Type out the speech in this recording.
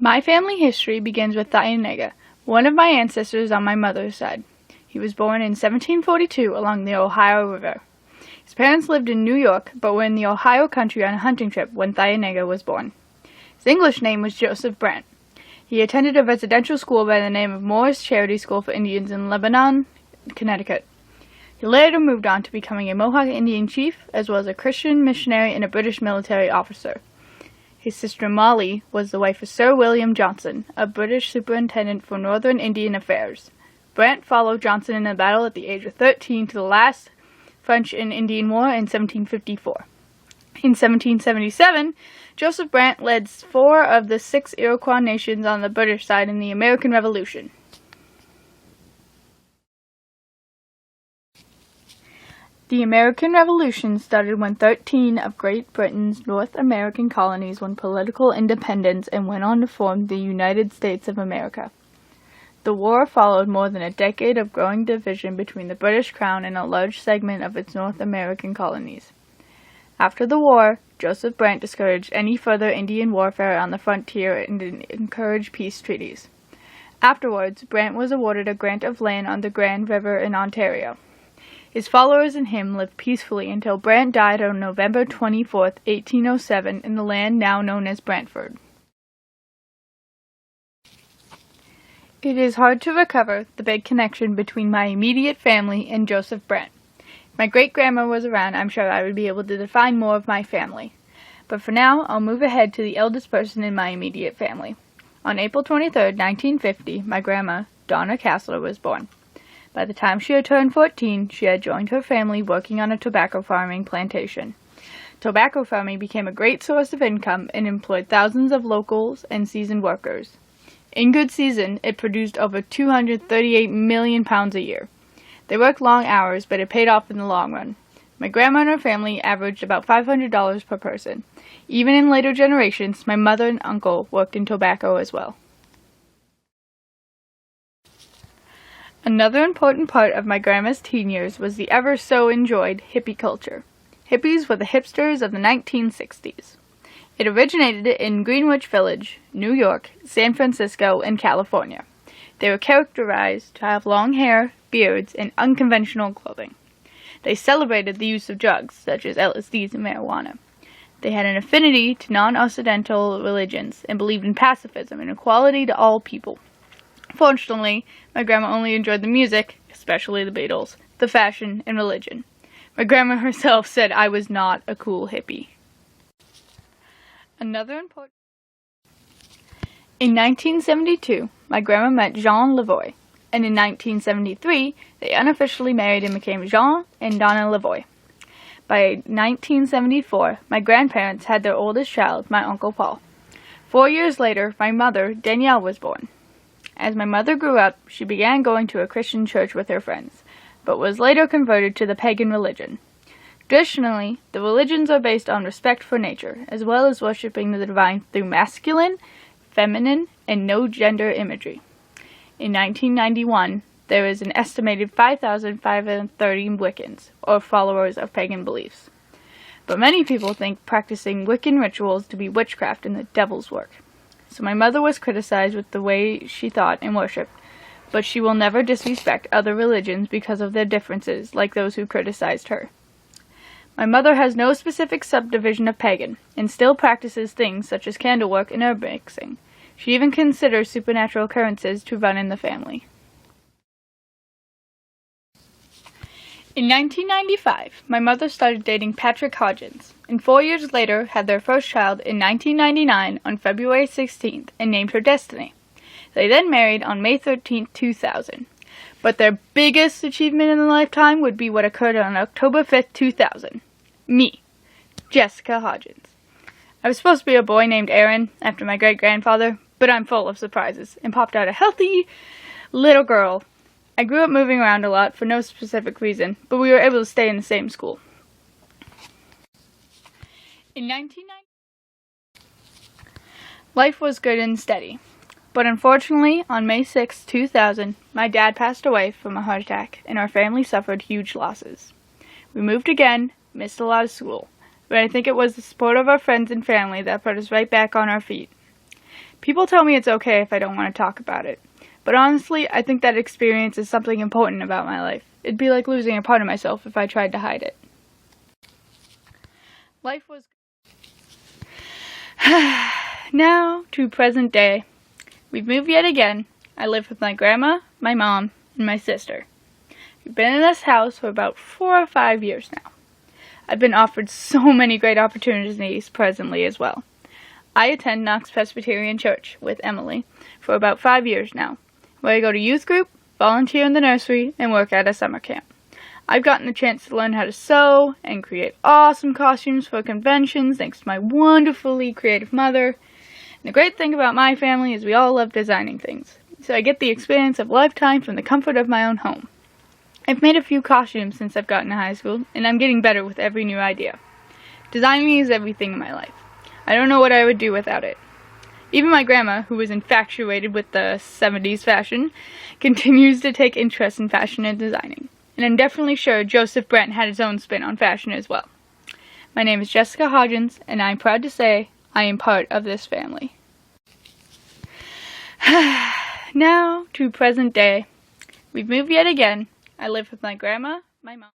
My family history begins with Thayenega, one of my ancestors on my mother's side. He was born in 1742 along the Ohio River. His parents lived in New York, but were in the Ohio country on a hunting trip when Thayenega was born. His English name was Joseph Brant. He attended a residential school by the name of Morris Charity School for Indians in Lebanon, Connecticut. He later moved on to becoming a Mohawk Indian chief, as well as a Christian missionary and a British military officer. His sister Molly was the wife of Sir William Johnson, a British superintendent for Northern Indian Affairs. Brant followed Johnson in a battle at the age of 13 to the last French and Indian War in 1754. In 1777, Joseph Brant led 4 of the 6 Iroquois nations on the British side in the American Revolution. The American Revolution started when 13 of Great Britain's North American colonies won political independence and went on to form the United States of America. The war followed more than a decade of growing division between the British Crown and a large segment of its North American colonies. After the war, Joseph Brant discouraged any further Indian warfare on the frontier and encouraged peace treaties. Afterwards, Brant was awarded a grant of land on the Grand River in Ontario. His followers and him lived peacefully until Brant died on November 24, 1807, in the land now known as Brantford. It is hard to recover the big connection between my immediate family and Joseph Brant. If my great-grandma was around, I'm sure I would be able to define more of my family. But for now, I'll move ahead to the eldest person in my immediate family. On April 23, 1950, my grandma, Donna Castler, was born. By the time she had turned 14, she had joined her family working on a tobacco farming plantation. Tobacco farming became a great source of income and employed thousands of locals and seasoned workers. In good season, it produced over 238 million pounds a year. They worked long hours, but it paid off in the long run. My grandma and her family averaged about $500 per person. Even in later generations, my mother and uncle worked in tobacco as well. Another important part of my grandma's teen years was the ever-so-enjoyed hippie culture. Hippies were the hipsters of the 1960s. It originated in Greenwich Village, New York, San Francisco, and California. They were characterized to have long hair, beards, and unconventional clothing. They celebrated the use of drugs, such as LSDs and marijuana. They had an affinity to non-Occidental religions and believed in pacifism and equality to all people. Fortunately, my grandma only enjoyed the music, especially the Beatles, the fashion, and religion. My grandma herself said I was not a cool hippie. Another important... In 1972, my grandma met Jean Lavoie, and in 1973, they unofficially married and became Jean and Donna Lavoie. By 1974, my grandparents had their oldest child, my Uncle Paul. 4 years later, my mother, Danielle, was born. As my mother grew up, she began going to a Christian church with her friends, but was later converted to the pagan religion. Traditionally, the religions are based on respect for nature, as well as worshipping the divine through masculine, feminine, and no-gender imagery. In 1991, there is an estimated 5,530 Wiccans, or followers of pagan beliefs. But many people think practicing Wiccan rituals to be witchcraft and the devil's work. So my mother was criticized with the way she thought and worshipped, but she will never disrespect other religions because of their differences, like those who criticized her. My mother has no specific subdivision of pagan, and still practices things such as candlework and herb mixing. She even considers supernatural occurrences to run in the family. In 1995, my mother started dating Patrick Hodgins, and 4 years later had their first child in 1999 on February 16th and named her Destiny. They then married on May 13th, 2000. But their biggest achievement in their lifetime would be what occurred on October 5th, 2000. Me, Jessica Hodgins. I was supposed to be a boy named Aaron after my great-grandfather, but I'm full of surprises and popped out a healthy little girl. I grew up moving around a lot for no specific reason, but we were able to stay in the same school. In 1990, life was good and steady. But unfortunately, on May 6, 2000, my dad passed away from a heart attack, and our family suffered huge losses. We moved again, missed a lot of school, but I think it was the support of our friends and family that put us right back on our feet. People tell me it's okay if I don't want to talk about it. But honestly, I think that experience is something important about my life. It'd be like losing a part of myself if I tried to hide it. Life was... Now to present day. We've moved yet again. I live with my grandma, my mom, and my sister. We've been in this house for about 4 or 5 years now. I've been offered so many great opportunities presently as well. I attend Knox Presbyterian Church with Emily for about 5 years now, where I go to youth group, volunteer in the nursery, and work at a summer camp. I've gotten the chance to learn how to sew and create awesome costumes for conventions thanks to my wonderfully creative mother. And the great thing about my family is we all love designing things, so I get the experience of a lifetime from the comfort of my own home. I've made a few costumes since I've gotten to high school, and I'm getting better with every new idea. Designing is everything in my life. I don't know what I would do without it. Even my grandma, who was infatuated with the 70s fashion, continues to take interest in fashion and designing. And I'm definitely sure Joseph Brent had his own spin on fashion as well. My name is Jessica Hodgins, and I'm proud to say I am part of this family. Now to present day. We've moved yet again. I live with my grandma, my mom.